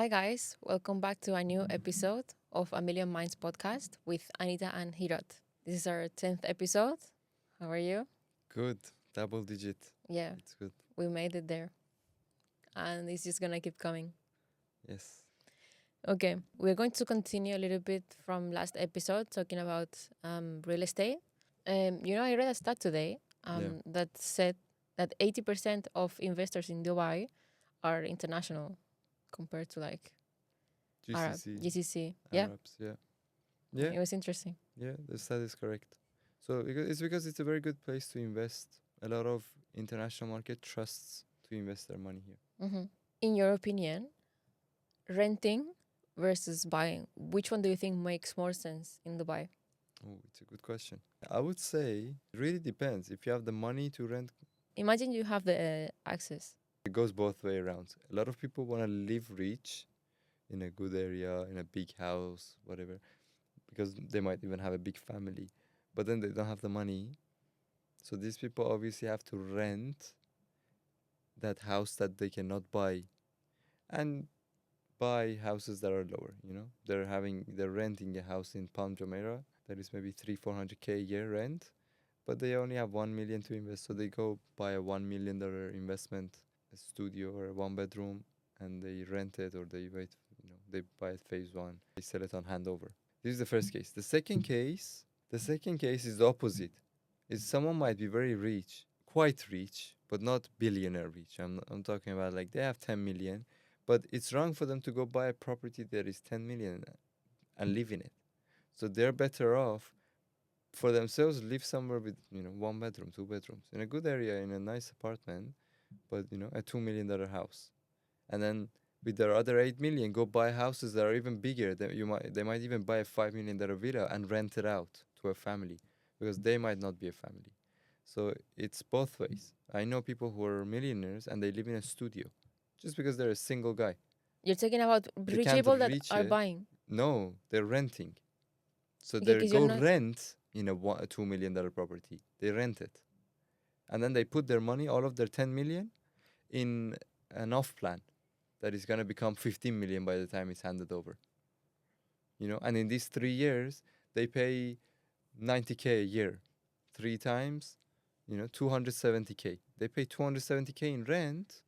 Hi, guys. Welcome back to a new episode of A Million Minds podcast with Anita and Hirot. This is our 10th episode. How are you? Good. Double digit. Yeah, It's good. we made it there. And it's just going to keep coming. Yes. Okay, we're going to continue a little bit from last episode talking about real estate. I read a stat today Yeah. that said that 80% of investors in Dubai are international compared to like Arab, GCC, GCC. Yeah, Arabs. Yeah. Yeah. it was interesting. Yeah. The stat is correct. So because it's a very good place to invest. A lot of international market trusts to invest their money here. Hmm. In your opinion, renting versus buying, which one do you think makes more sense in Dubai? Oh, it's a good question. I would say it really depends. If you have the money to rent, Imagine you have the access. it goes both way around. A lot of people want to live rich in a good area, in a big house, whatever, because they might even have a big family. But then they don't have the money. So these people obviously have to rent that house that they cannot buy and buy houses that are lower. They're renting a house in Palm Jumeirah that is maybe 300-400K a year rent, but they only have 1 million to invest, so they go buy a $1 million investment, a studio or a one bedroom, and they rent it, or they wait, they buy it phase one, they sell it on handover. This is the first case. The second case is the opposite. Is someone might be very rich, quite rich, but not billionaire rich. I'm talking about like they have 10 million, but it's wrong for them to go buy a property that is 10 million and live in it. So they're better off for themselves live somewhere with, one bedroom, two bedrooms in a good area in a nice apartment, but a $2 million house. And then with their other 8 million go buy houses that are even bigger. They might even buy a $5 million villa and rent it out to a family, because they might not be a family. So it's both ways. I know people who are millionaires and they live in a studio just because they're a single guy. You're talking about They rich can't people that reach are it. buying. No, they're renting. So Okay, they because you're go not. rent in a $2 million property. They rent it. And then they put their money, all of their 10 million, in an off plan that is going to become 15 million by the time it's handed over. And in these 3 years, they pay 90K a year. Three times, 270K. They pay 270K in rent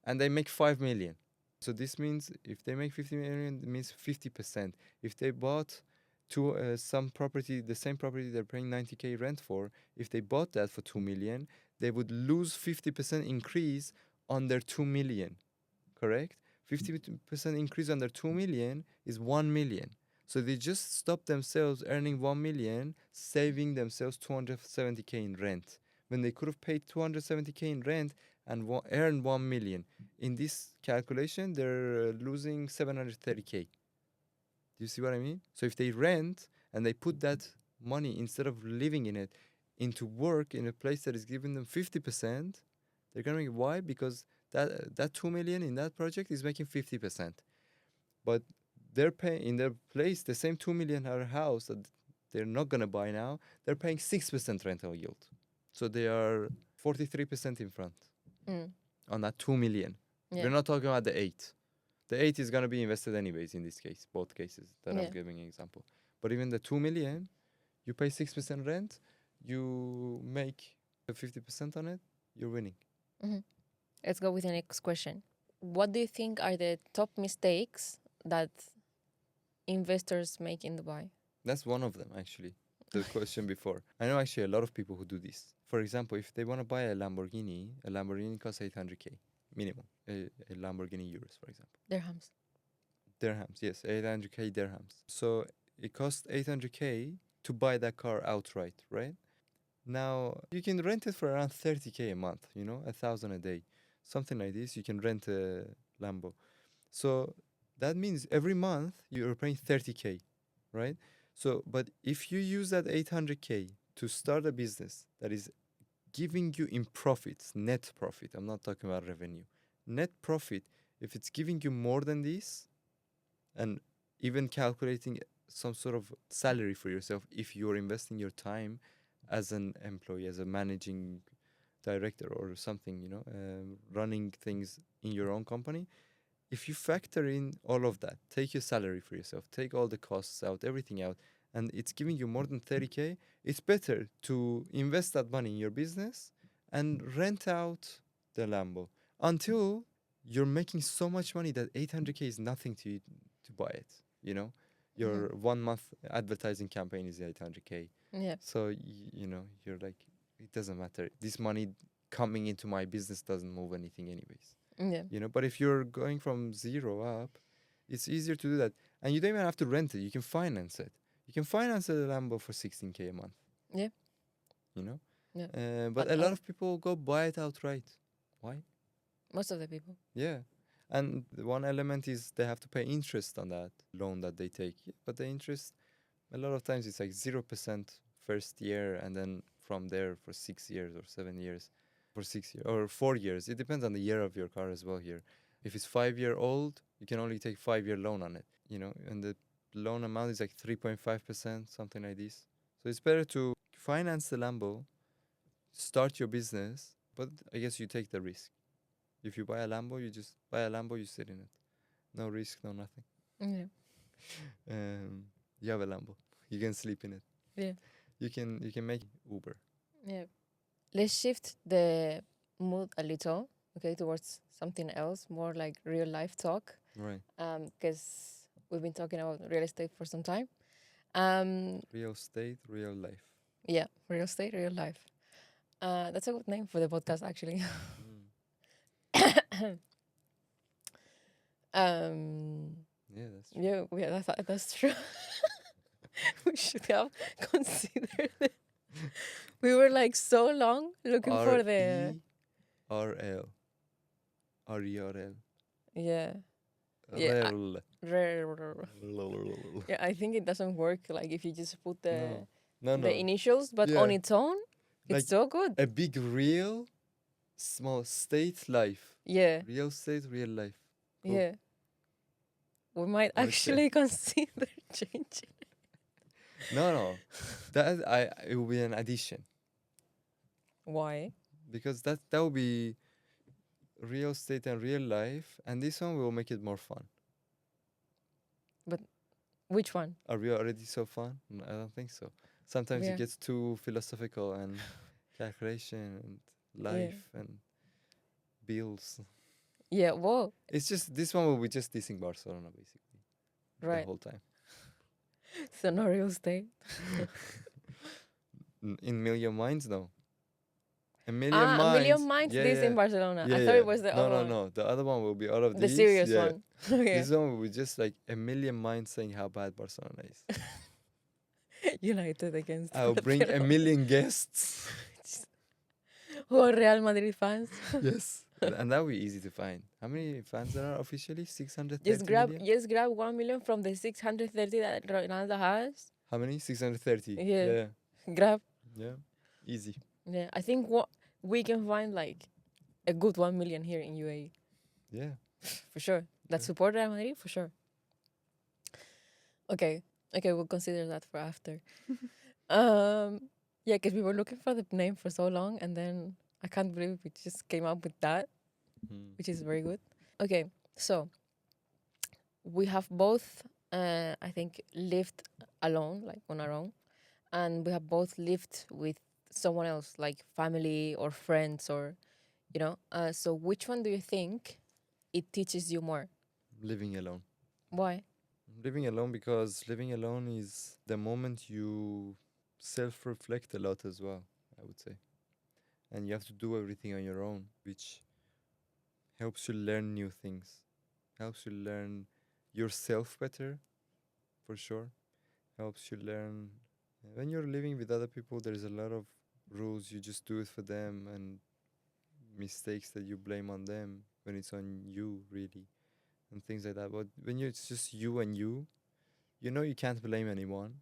and they make 5 million. So this means if they make 50 million, it means 50%. If they bought some property, the same property they're paying 90K rent for, if they bought that for 2 million, they would lose 50% increase on their 2 million, correct? 50% increase on their 2 million is 1 million. So they just stop themselves earning 1 million, saving themselves 270K in rent, when they could have paid 270K in rent and earn 1 million. In this calculation, they're losing 730K. Do you see what I mean? So if they rent and they put that money, instead of living in it, into work in a place that is giving them 50%, they're gonna make, why? Because that 2 million in that project is making 50%. But they're paying in their place the same 2 million house that they're not gonna buy now, they're paying 6% rental yield. So they are 43% in front Mm, on that 2 million. yeah, We're not talking about the 8. The 8 is gonna be invested anyways in this case, both cases that yeah. I'm giving an example. But even the 2 million, you pay 6% rent, you make 50% on it, you're winning. Hmm. Let's go with the next question. What do you think are the top mistakes that investors make in Dubai? That's one of them, actually. The question before. I know actually a lot of people who do this. For example, if they want to buy a Lamborghini costs 800K minimum. A Lamborghini euros, for example. Dirhams. Dirhams, yes, 800K dirhams. So it costs 800K to buy that car outright, right? Now you can rent it for around 30K a month, 1,000 a day, something like this. You can rent a Lambo. So that means every month you're paying 30K, right? So, but if you use that 800K to start a business that is giving you in profits, net profit, I'm not talking about revenue, net profit, if it's giving you more than this, and even calculating some sort of salary for yourself, if you're investing your time as an employee, as a managing director or something, running things in your own company, if you factor in all of that, take your salary for yourself, take all the costs out, everything out, and it's giving you more than 30K, it's better to invest that money in your business and rent out the Lambo until you're making so much money that 800K is nothing to you to buy it. You know, your 1 month advertising campaign is 800K. Yeah. So you know, you're like, it doesn't matter. This money coming into my business doesn't move anything anyways. Yeah. You know, but if you're going from zero up, it's easier to do that, and you don't even have to rent it. You can finance it. You can finance a Lambo for 16K a month. Yeah. You know. Yeah. But And a lot of people go buy it outright. Why? most of the people. Yeah. And the one element is they have to pay interest on that loan that they take. Yeah, but the interest, a lot of times it's like 0% first year, and then from there for 6 years or 7 years, for 6 years or 4 years. It depends on the year of your car as well here. If it's 5 year old, you can only take 5 year loan on it, you know, and the loan amount is like 3.5%, something like this. So it's better to finance the Lambo, start your business, but I guess you take the risk. If you buy a Lambo, you just buy a Lambo, you sit in it. No risk, no nothing. Yeah. You have a Lambo. You can sleep in it. Yeah. You can make Uber. Yeah. Let's shift the mood a little, okay, towards something else, more like real life talk. Right. Because we've been talking about real estate for some time. Real estate, real life. Yeah, real estate, real life. That's a good name for the podcast, actually. Yeah, that's true. Yeah, that's true. We should have considered it. We were like so long looking for the RERL. RERL. yeah. Yeah, Rel. Yeah, I think it doesn't work like if you just put the No. the initials, but Yeah. on its own, Like it's so good. a big real, small state life. Yeah, Real estate, real life. Cool. yeah. We might Okay. actually consider changing. No. It will be an addition, Why? because that will be real estate and real life, and this one will make it more fun. Which one? Are we already so fun? No, I don't think so. Sometimes Yeah. it gets too philosophical and calculation and life and bills. Yeah, whoa, It's just this one will be just dissing Barcelona basically the right. whole time. So no real estate. In Million Minds, no. A Million A Minds. Million Minds this in Barcelona. I thought it was the other one. No. The other one will be all of The these. serious yeah. one. Okay. This one will be just like A Million Minds saying how bad Barcelona is. United against I'll bring a Barcelona. million guests. Who are Real Madrid fans. Yes. And that will be easy to find. How many fans there are officially? 630 Just grab million? 1 million from the 630 that Ronaldo has. How many? 630. Yeah. Grab. Yeah. Easy. Yeah, I think what we can find like a good 1 million here in UAE Yeah. for sure. That Yeah. support Real Madrid for sure. Okay, we'll consider that for after. Yeah, because we were looking for the name for so long, and then I can't believe we just came up with that, which is very good. Okay, so we have both, I think, lived alone, like on our own, and we have both lived with someone else, like family or friends, or So which one do you think it teaches you more? Living alone. Why? Living alone, because living alone is the moment you self-reflect a lot as well, I would say. And you have to do everything on your own, which helps you learn new things, helps you learn yourself better, for sure. Helps you learn. When you're living with other people, there's a lot of rules. You just do it for them, and mistakes that you blame on them when it's on you, really, and things like that. But when it's just you and you know you can't blame anyone.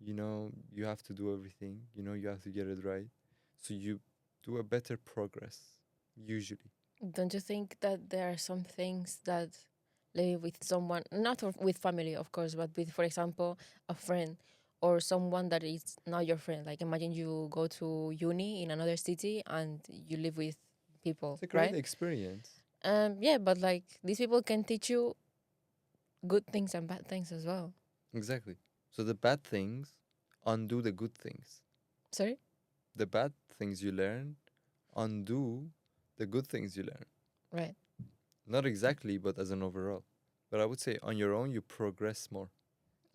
You know you have to do everything. You know you have to get it right. So you do a better progress, usually. Don't you think that there are some things that living with someone, not with family, of course, but with, for example, a friend or someone that is not your friend? Like imagine you go to uni in another city and you live with people, It's a great right? experience. Yeah, but like these people can teach you good things and bad things as well. Exactly. So the bad things undo the good things. Sorry? The bad things you learn undo the good things you learn. Right. Not exactly, but as an overall. But I would say on your own, you progress more.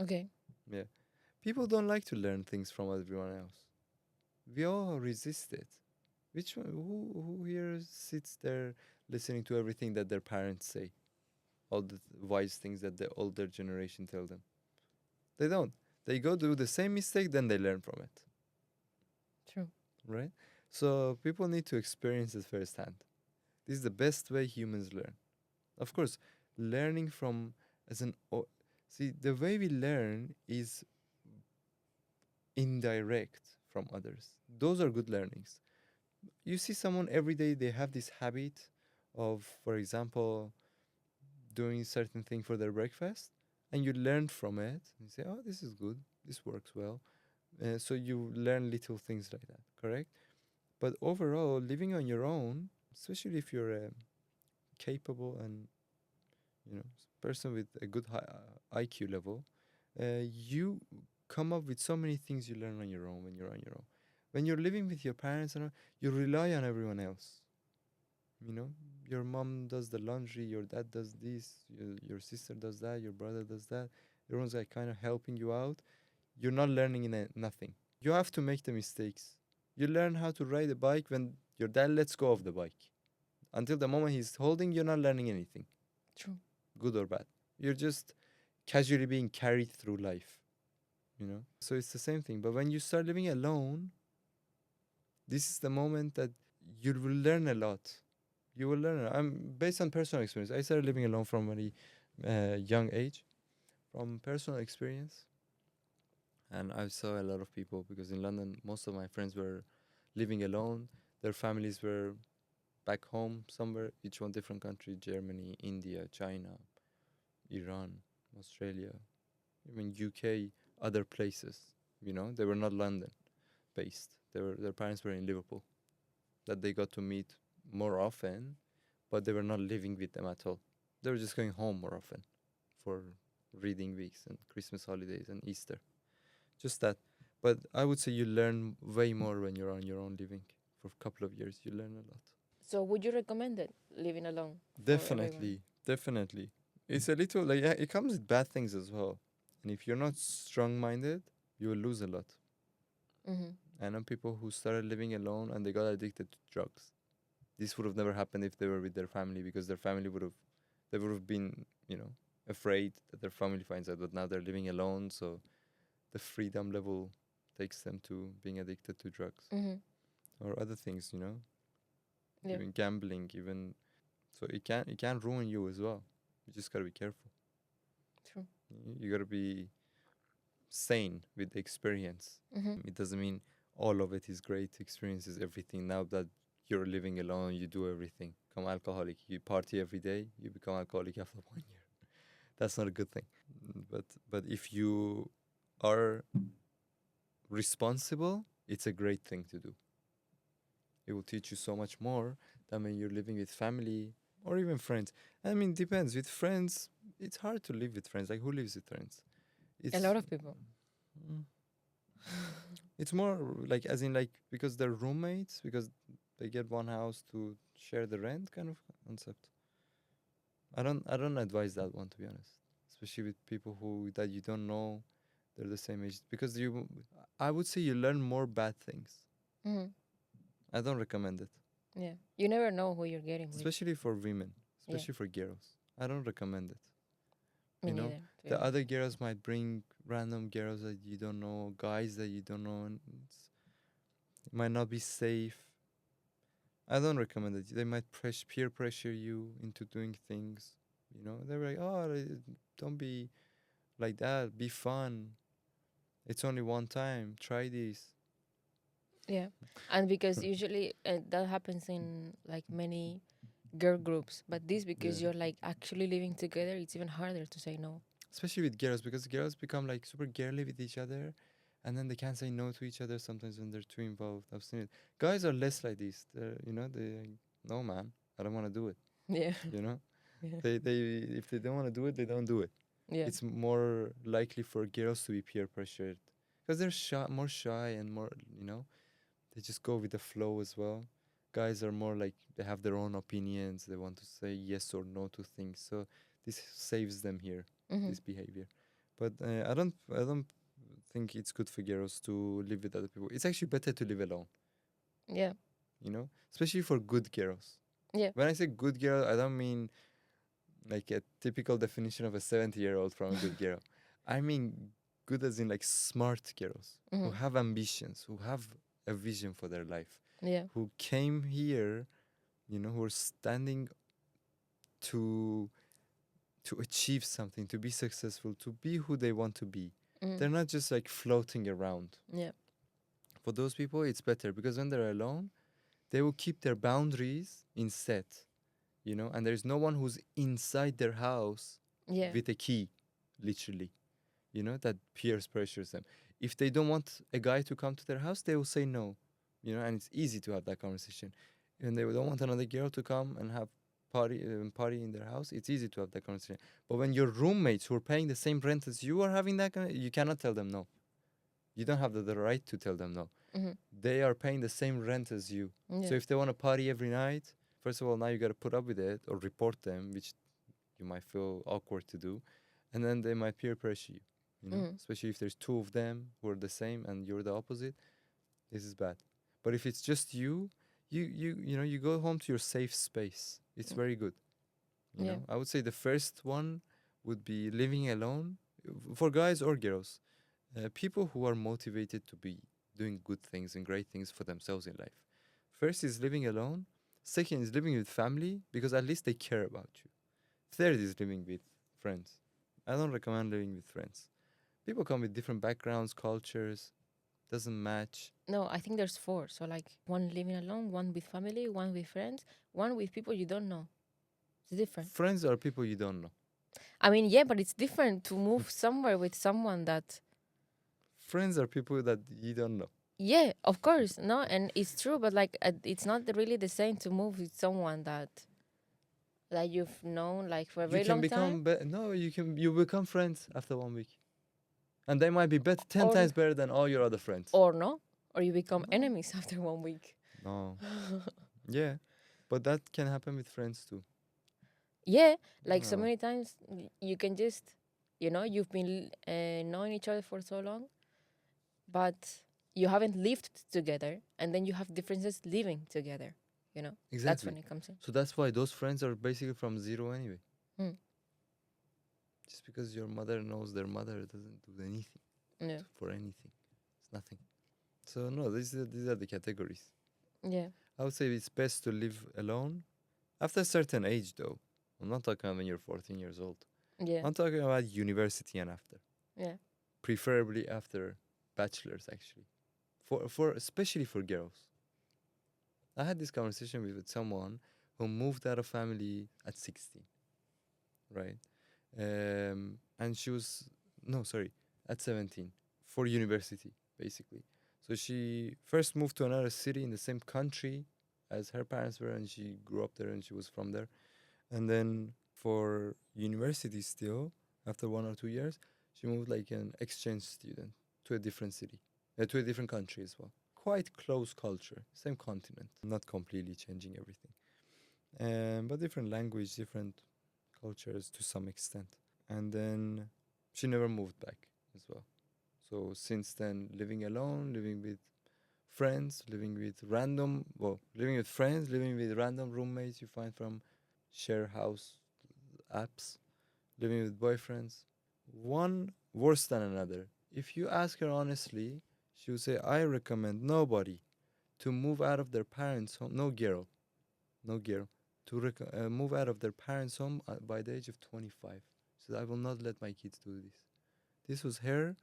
Okay. Yeah. People don't like to learn things from everyone else. We all resist it. Which one? Who here sits there listening to everything that their parents say? All the wise things that the older generation tell them. They don't. They go do the same mistake, then they learn from it. True. Right? So people need to experience it firsthand. This is the best way humans learn. Of course, learning from as an see the way we learn is indirect from others. Those are good learnings. You see someone every day, they have this habit of, for example, doing certain thing for their breakfast, and you learn from it. You say, "Oh, this is good. This works well." So you learn little things like that, correct? But overall, living on your own, especially if you're a capable and person with a good IQ level, you come up with so many things you learn on your own when you're on your own. When you're living with your parents, you rely on everyone else. You know, your mom does the laundry, your dad does this, your sister does that, your brother does that. Everyone's like kind of helping you out. You're not learning nothing. You have to make the mistakes. You learn how to ride a bike when your dad lets go of the bike. Until the moment he's holding, you're not learning anything, True. good or bad. You're just casually being carried through life, So it's the same thing. But when you start living alone, this is the moment that you will learn a lot. You will learn. I'm based on personal experience. I started living alone from a very young age, from personal experience, and I saw a lot of people because in London, most of my friends were living alone. Their families were back home somewhere, each one different country: Germany, India, China, Iran, Australia, even UK, other places. They were not London based. Their parents were in Liverpool, that they got to meet more often, but they were not living with them at all. They were just going home more often for reading weeks and Christmas holidays and Easter. Just that. But I would say you learn way more when you're on your own living. For a couple of years, you learn a lot. So would you recommend it living alone for everyone? Definitely. It's a little like, yeah, it comes with bad things as well. And if you're not strong-minded, you will lose a lot. Mm-hmm. I know people who started living alone and they got addicted to drugs. This would have never happened if they were with their family, because their family they would have been, afraid that their family finds out. But now they're living alone, so the freedom level takes them to being addicted to drugs Mm-hmm. or other things, Yeah. even gambling, even. So it can ruin you as well. You just gotta be careful. True. You gotta be sane with the experience. Mm-hmm. It doesn't mean all of it is great. Experience is everything. Now that you're living alone, you do everything. Become alcoholic. You party every day. You become alcoholic after 1 year. That's not a good thing. But if you are responsible, it's a great thing to do. It will teach you so much more than when you're living with family or even friends. I mean, depends. With friends, it's hard to live with friends. Like, who lives with friends? A lot of people. Mm, it's more like, as in, like, because they're roommates, because they get one house to share the rent kind of concept. I don't advise that one, to be honest. Especially with people that you don't know, they're the same age. Because I would say you learn more bad things. Mm-hmm. I don't recommend it. Yeah. You never know who you're getting with. Especially for women, Yeah. especially for girls. I don't recommend it. Me You know, neither, to be the honest. other girls might bring random girls that you don't know, guys that you don't know, and it might not be safe. I don't recommend it. They might peer pressure you into doing things. They're like, "Oh, don't be like that. Be fun. It's only one time. Try this." Yeah. And because usually that happens in like many girl groups, but this because Yeah. you're like actually living together, it's even harder to say no. Especially with girls, because girls become like super girly with each other, and then they can't say no to each other sometimes when they're too involved. I've seen it. Guys are less like this. They no man, I don't want to do it. Yeah. You know, Yeah. they if they don't want to do it, they don't do it. Yeah. It's more likely for girls to be peer pressured because they're shy, more shy and more, they just go with the flow as well. Guys are more like they have their own opinions. They want to say yes or no to things. So this saves them here, Mm-hmm. this behavior. But I don't think it's good for girls to live with other people. It's actually better to live alone, Yeah. especially for good girls. Yeah. When I say good girl, I don't mean like a typical definition of a 70-year-old from a good girl. I mean good as in like smart girls who Mm-hmm. have ambitions, who have a vision for their life, Yeah. who came here, who are standing to achieve something, to be successful, to be who they want to be. Mm-hmm. They're not just like floating around. Yeah. For those people, it's better because when they're alone, they will keep their boundaries in set, and there's no one who's inside their house Yeah. with a key, literally, that peers pressures them. If they don't want a guy to come to their house, they will say no, and it's easy to have that conversation. And they don't want another girl to come and have party in their house, it's easy to have that conversation. But when your roommates who are paying the same rent as you are having that you cannot tell them no. You don't have the right to tell them no. Mm-hmm. They are paying the same rent as you. Yeah. So if they want to party every night, first of all, now you got to put up with it or report them, which you might feel awkward to do. And then they might peer pressure you, especially if there's two of them who are the same and you're the opposite. This is bad. But if it's just you go home to your safe space. It's Mm. very good. Yeah. I would say the first one would be living alone for guys or girls. People who are motivated to be doing good things and great things for themselves in life. First is living alone. Second is living with family because at least they care about you. Third is living with friends. I don't recommend living with friends. People come with different backgrounds, cultures, doesn't match. No, I think there's 4. So like one living alone, one with family, one with friends, one with people you don't know. It's different. Friends are people you don't know. I mean, yeah, but it's different to move somewhere with someone that. Friends are people that you don't know. Yeah, of course, no, and it's true, but like it's not really the same to move with someone that you've known like for a You very can long become time. no, you become friends after 1 week, and they might be better, 10 Or times better than all your other friends. or no, or you become No. enemies after 1 week. No, yeah, but that can happen with friends too. Yeah, like so No. many times you can just, you've been knowing each other for so long, but you haven't lived together, and then you have differences living together. That's Exactly. when it comes in. So that's why those friends are basically from zero anyway. Mm. Just because your mother knows their mother doesn't do anything Yeah, for anything. It's nothing. So no, these are the categories. yeah, I would say it's best to live alone after a certain age, though. I'm not talking about when you're 14 years old. yeah, I'm talking about university and after. yeah. Preferably after bachelor's, actually. For especially for girls. I had this conversation with someone who moved out of family at 16, right? And she was no, sorry, at 17 for university, basically. So she first moved to another city in the same country as her parents were, and she grew up there and she was from there. And then for university, still after 1 or 2 years, she moved like an exchange student to a different city, to a different country as well. Quite close culture, same continent, not completely changing everything, but different language, different cultures to some extent. And then she never moved back as well. So since then, living alone, living with friends, living with friends, living with random roommates you find from share house apps, living with boyfriends, one worse than another. If you ask her honestly, she would say, I recommend nobody to move out of their parents' home. No girl, to move out of their parents' home by the age of 25. So I will not let my kids do this. This was her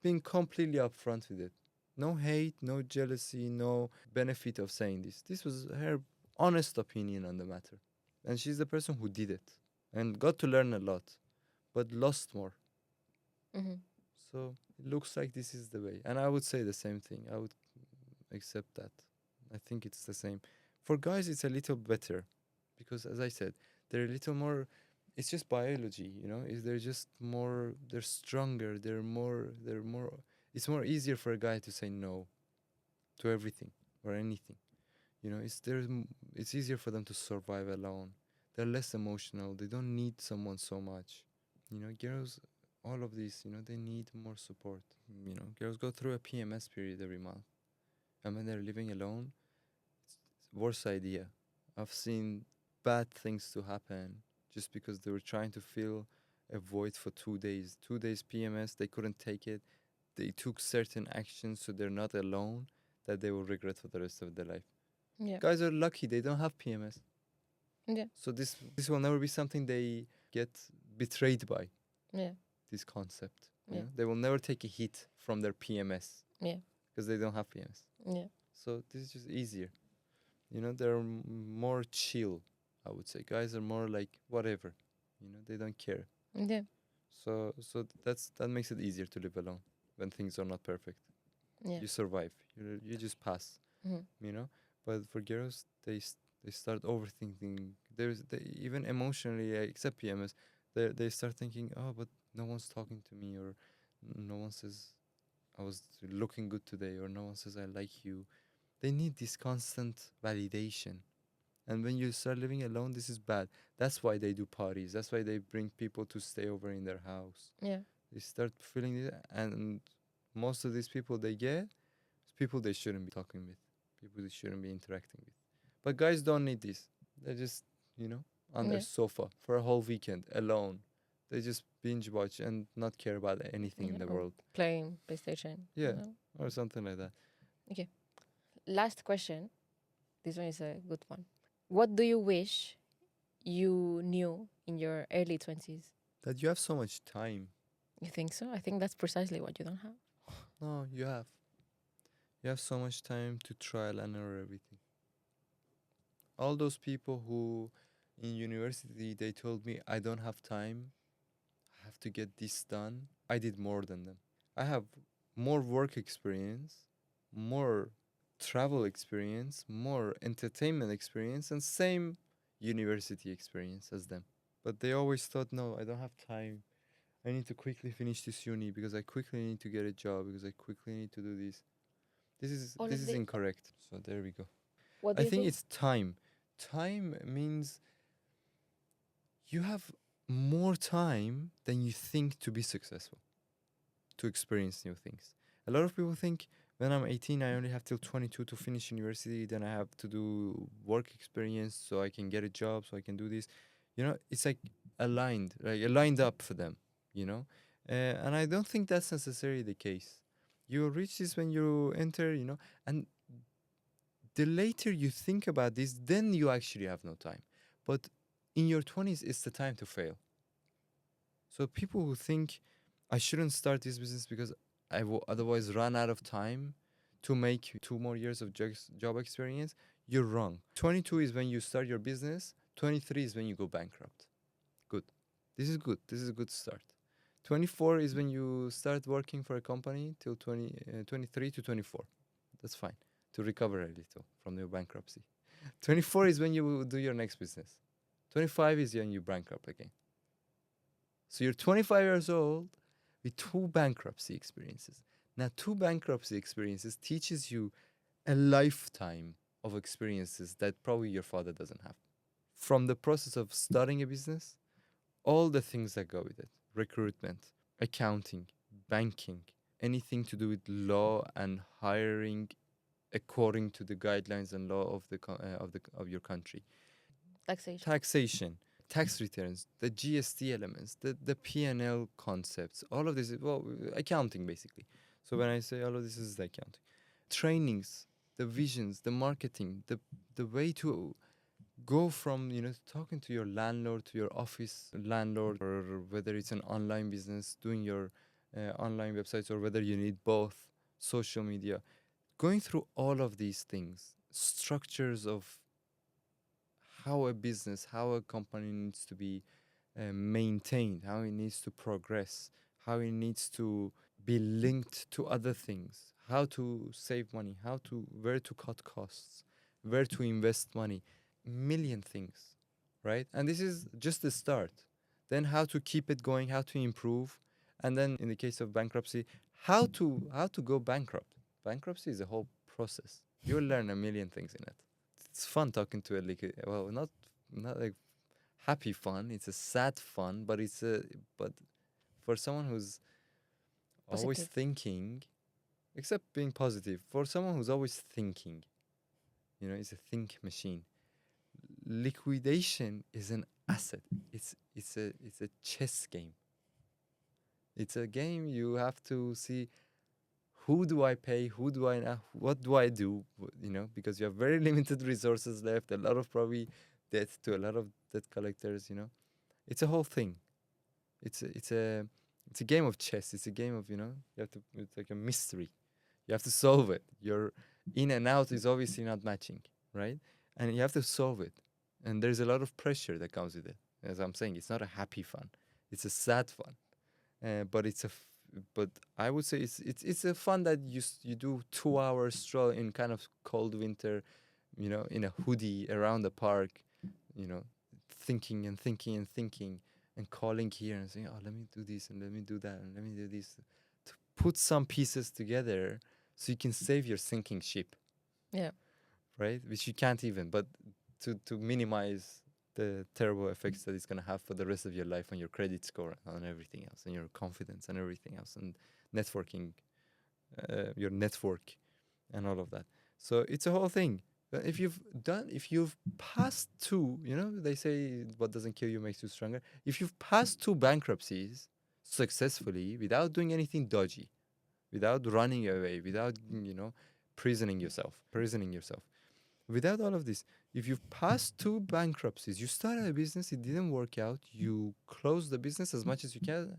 being completely upfront with it. No hate, no jealousy, no benefit of saying this. This was her honest opinion on the matter. And she's the person who did it and got to learn a lot, but lost more. Mm-hmm. So it looks like this is the way. And I would say the same thing. I would accept that. I think it's the same. For guys, it's a little better because, as I said, they're a little more. It's just biology, they're just more. They're stronger. They're more. They're more. It's more easier for a guy to say no to everything or anything. It's easier for them to survive alone. They're less emotional. They don't need someone so much. Girls, all of these, they need more support. Girls go through a PMS period every month, and when they're living alone, it's worst idea. I've seen bad things to happen just because they were trying to fill a void for 2 days. 2 days PMS, they couldn't take it. They took certain actions so they're not alone that they will regret for the rest of their life. Yeah. Guys are lucky they don't have PMS. Yeah. So this will never be something they get betrayed by. Yeah. This concept. Yeah. They will never take a hit from their PMS. Yeah. Because they don't have PMS. Yeah. So this is just easier. They're more chill, I would say. Guys are more like whatever. They don't care. Yeah. So that makes it easier to live alone when things are not perfect. Yeah. You survive. You just pass. Mhm. But for girls, they start overthinking. Even emotionally, except PMS, they start thinking, oh, but no one's talking to me, or no one says I was looking good today, or no one says I like you. They need this constant validation. And when you start living alone, this is bad. That's why they do parties. That's why they bring people to stay over in their house. Yeah. They start feeling it, and most of these people they get is people they shouldn't be talking with, people they shouldn't be interacting with. But guys don't need this. They're just, on their Yeah. sofa for a whole weekend alone. They just binge watch and not care about anything in Yeah, the or world. playing PlayStation. Yeah. Or something like that. Last question. This one is a good one. What do you wish you knew in your early 20s? That you have so much time. You think so? I think that's precisely what you don't have. No, you have. You have so much time to trial and error everything. All those people who in university they told me I don't have time, I have to get this done. I did more than them. I have more work experience, more travel experience, more entertainment experience, and same university experience as them. But they always thought, no, I don't have time. I need to quickly finish this uni because I quickly need to get a job because I quickly need to do this. All This of is the- incorrect. So there we go. What do I you think think? it's time. Time means you have more time than you think to be successful, to experience new things. A lot of people think when I'm 18, I only have till 22 to finish university, then I have to do work experience so I can get a job, so I can do this. It's like aligned up for them, and I don't think that's necessarily the case. You will reach this when you enter, and the later you think about this, then you actually have no time. But in your 20s, it's the time to fail. So people who think I shouldn't start this business because I will otherwise run out of time to make 2 more years of job experience, you're wrong. 22 is when you start your business. 23 is when you go bankrupt. Good. This is good. This is a good start. 24 is when you start working for a company till 23 to 24. That's fine to recover a little from your bankruptcy. 24 is when you do your next business. 25 is when you bankrupt again. So you're 25 years old with 2 bankruptcy experiences. Now, 2 bankruptcy experiences teaches you a lifetime of experiences that probably your father doesn't have. From the process of starting a business, all the things that go with it, recruitment, accounting, banking, anything to do with law and hiring according to the guidelines and law of of your country, taxation, tax returns, the GST elements, the P&L concepts, all of this is, well, accounting basically. So when I say all of this is the accounting, trainings, the visions, the marketing, the way to go from talking to your landlord, to your office landlord, or whether it's an online business doing your online websites, or whether you need both social media, going through all of these things, structures of how a business, how a company needs to be maintained, how it needs to progress, how it needs to be linked to other things, how to save money, where to cut costs, where to invest money, million things. right? And this is just the start. Then how to keep it going, how to improve, and then in the case of bankruptcy, how to go bankrupt. Bankruptcy is a whole process. You'll learn a million things in it. It's fun talking to it, like well, not like happy fun. It's a sad fun, but but for someone who's always Positive. thinking, except being positive, for someone who's always thinking, it's a think machine. Liquidation is an asset. It's a chess game. It's a game you have to see who do I pay, who do I not, what do I do, because you have very limited resources left, a lot of probably debt to a lot of debt collectors. It's a whole thing. It's a game of chess. It's a game of, it's like a mystery. You have to solve it. Your in and out is obviously not matching, right? And you have to solve it. And there's a lot of pressure that comes with it. As I'm saying, it's not a happy fun. It's a sad fun. But but I would say it's a fun that you do 2 hours stroll in kind of cold winter, in a hoodie around the park, you know, thinking and thinking and thinking and calling here and saying, oh, let me do this and let me do that and let me do this, to put some pieces together so you can save your sinking ship, Yeah. right? Which you can't even, but to minimize the terrible effects that it's going to have for the rest of your life on your credit score and on everything else and your confidence and everything else and networking, your network and all of that. So it's a whole thing. If you've passed two, they say what doesn't kill you makes you stronger. If you've passed two bankruptcies successfully without doing anything dodgy, without running away, without, prisoning yourself, without all of this, if you've passed two bankruptcies, you started a business, it didn't work out, you close the business as much as you can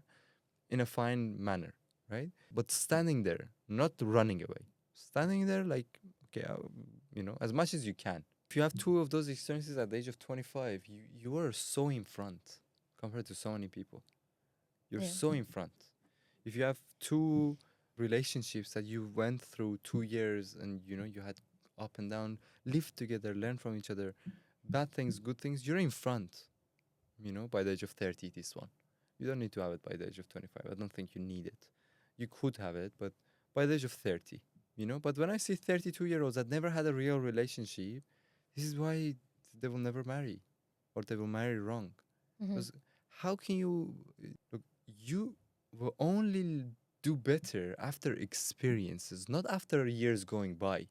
in a fine manner, right? But standing there, not running away, standing there like, okay, as much as you can. If you have two of those experiences at the age of 25, you are so in front compared to so many people. You're Yeah. so in front. If you have two relationships that you went through 2 years and you had up and down, live together, learn from each other, bad things, good things, you're in front, by the age of 30, this one. You don't need to have it by the age of 25. I don't think you need it. You could have it, but by the age of 30, But when I see 32-year-olds that never had a real relationship, this is why they will never marry or they will marry wrong. Mm-hmm. Because how can look, you will only do better after experiences, not after years going by.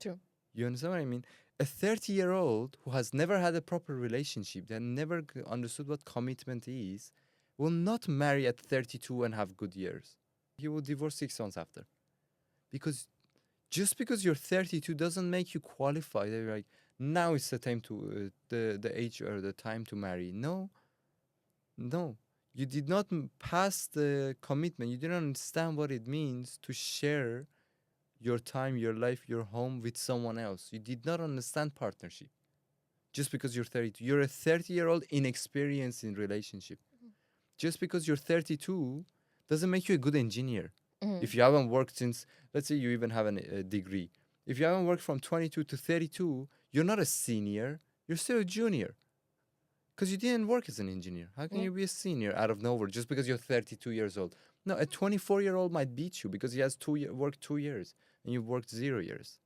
True. You understand what I mean? A 30-year-old who has never had a proper relationship, that never understood what commitment is, will not marry at 32 and have good years. He will divorce 6 months after. Because just because you're 32 doesn't make you qualified. They're like, now it's the time to, the age or the time to marry. No. You did not pass the commitment. You didn't understand what it means to share your time, your life, your home with someone else. You did not understand partnership. Just because you're 32. You're a 30-year-old inexperienced in relationship. Just because you're 32 doesn't make you a good engineer. Mm-hmm. If you haven't worked since, let's say you even have a degree. If you haven't worked from 22 to 32, you're not a senior, you're still a junior. Because you didn't work as an engineer. How can Yeah. you be a senior out of nowhere just because you're 32 years old? No, a 24-year-old might beat you because he has worked 2 years and you've worked 0 years.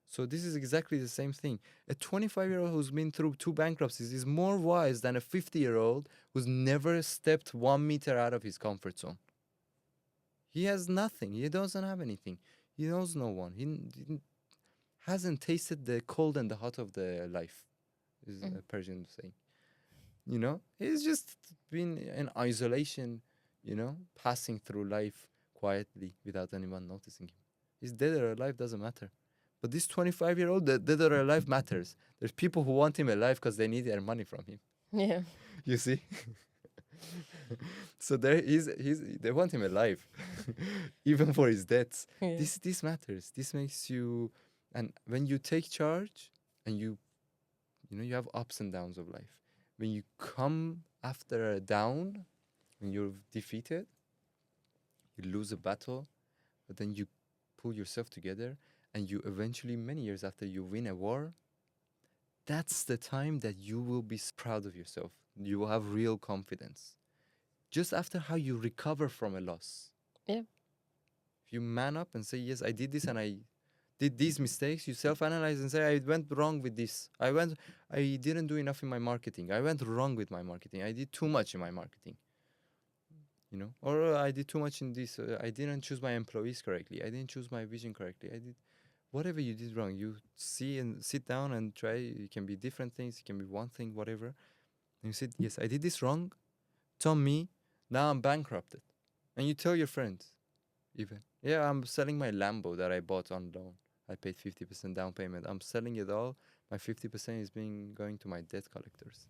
So this is exactly the same thing. A 25-year-old who's been through 2 bankruptcies is more wise than a 50-year-old who's never stepped 1 meter out of his comfort zone. He has nothing. He doesn't have anything. He knows no one. He hasn't tasted the cold and the hot of the life, is a Persian saying. He's just been in isolation, passing through life quietly without anyone noticing him. He's dead or alive, doesn't matter. But this 25-year-old, dead or alive matters. There's people who want him alive because they need their money from him. Yeah. You see? So they want him alive, even for his debts. Yeah. This matters. This makes you, and when you take charge, and you have ups and downs of life. When you come after a down, when you're defeated, you lose a battle, but then you pull yourself together, and you eventually, many years after, you win a war. that's the time that you will be proud of yourself. You will have real confidence. Just after how you recover from a loss. Yeah. If you man up and say, yes, I did this and I did these mistakes, you self-analyze and say, I went wrong with this. I didn't do enough in my marketing. I went wrong with my marketing. I did too much in my marketing. Or I did too much in this. I didn't choose my employees correctly. I didn't choose my vision correctly. I did whatever you did wrong. You see and sit down and try. It can be different things. It can be one thing, whatever. And you said, yes, I did this wrong. Tom me. Now I'm bankrupted. And you tell your friends, even, yeah, I'm selling my Lambo that I bought on loan. I paid 50% down payment. I'm selling it all. My 50% is going to my debt collectors.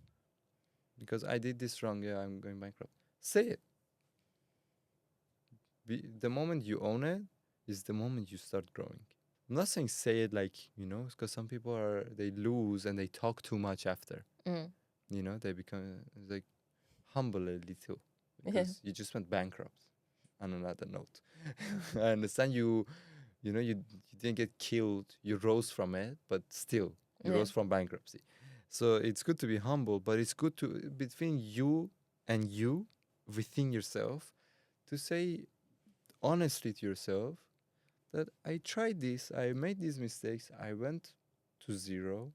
Because I did this wrong. Yeah, I'm going bankrupt. Say it. The moment you own it is the moment you start growing. I'm not saying say it like, because some people they lose and they talk too much after. They become like humble a little because you just went bankrupt. On another note, I understand you didn't get killed. You rose from it, but still you rose from bankruptcy. So it's good to be humble, but it's good to between you and you within yourself to say honestly to yourself that I tried this, I made these mistakes, I went to zero,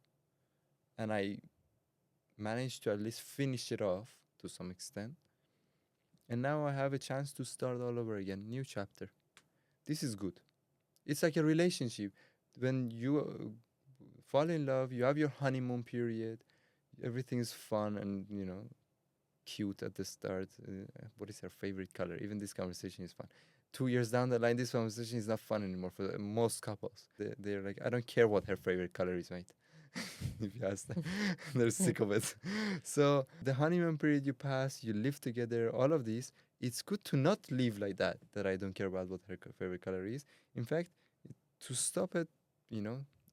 and I managed to at least finish it off to some extent. And now I have a chance to start all over again, new chapter. This is good. It's like a relationship. When you fall in love, you have your honeymoon period, everything is fun and, cute at the start. What is her favorite color? Even this conversation is fun. 2 years down the line, this conversation is not fun anymore for most couples. They're like, I don't care what her favorite color is, mate. If you ask them, they're sick of it. So the honeymoon period you pass, you live together, all of these, it's good to not live like that I don't care about what her favorite color is. In fact, to stop it,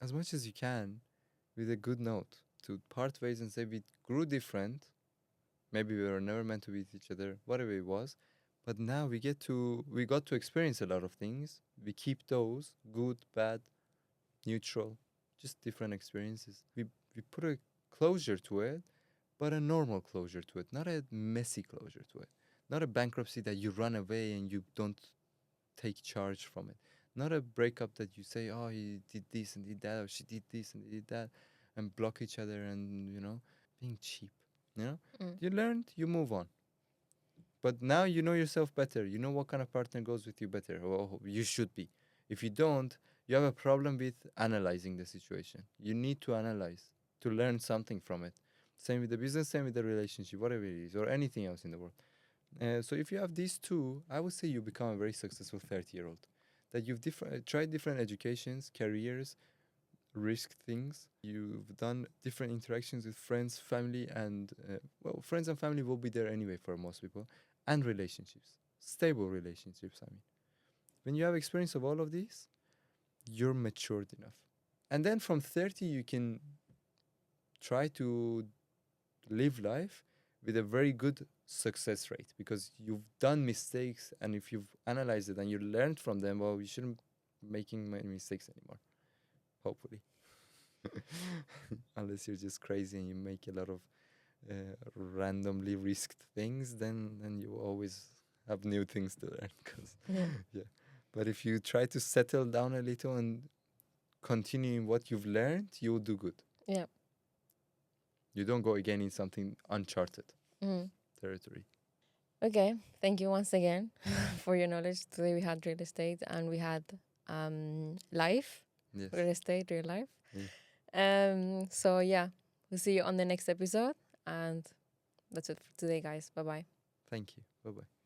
as much as you can with a good note, to part ways and say we grew different. Maybe we were never meant to be with each other, whatever it was. But now we got to experience a lot of things. We keep those, good, bad, neutral, just different experiences. We put a closure to it, but a normal closure to it, not a messy closure to it. Not a bankruptcy that you run away and you don't take charge from it. Not a breakup that you say, oh, he did this and did that, or she did this and did that, and block each other and, being cheap. You learned, you move on. But now you know yourself better. You know what kind of partner goes with you better, or you should be. If you don't, you have a problem with analyzing the situation. You need to analyze to learn something from it. Same with the business, same with the relationship, whatever it is, or anything else in the world. So if you have these two, I would say you become a very successful 30-year-old. That you've tried different educations, careers, risk things. You've done different interactions with friends, family, and friends and family will be there anyway for most people, and relationships, stable relationships. I mean, when you have experience of all of these, you're matured enough, and then from 30 you can try to live life with a very good success rate because you've done mistakes, and if you've analyzed it and you learned from them, well, you shouldn't be making many mistakes anymore. Hopefully. Unless you're just crazy and you make a lot of randomly risked things, then you always have new things to learn. Yeah. But if you try to settle down a little and continue in what you've learned, you'll do good. Yeah. You don't go again in something uncharted territory. Okay. Thank you once again for your knowledge. Today we had real estate and we had life. Yes. Real estate, real life. Yeah. So yeah, we'll see you on the next episode, and that's it for today, guys. Bye bye. Thank you. Bye bye.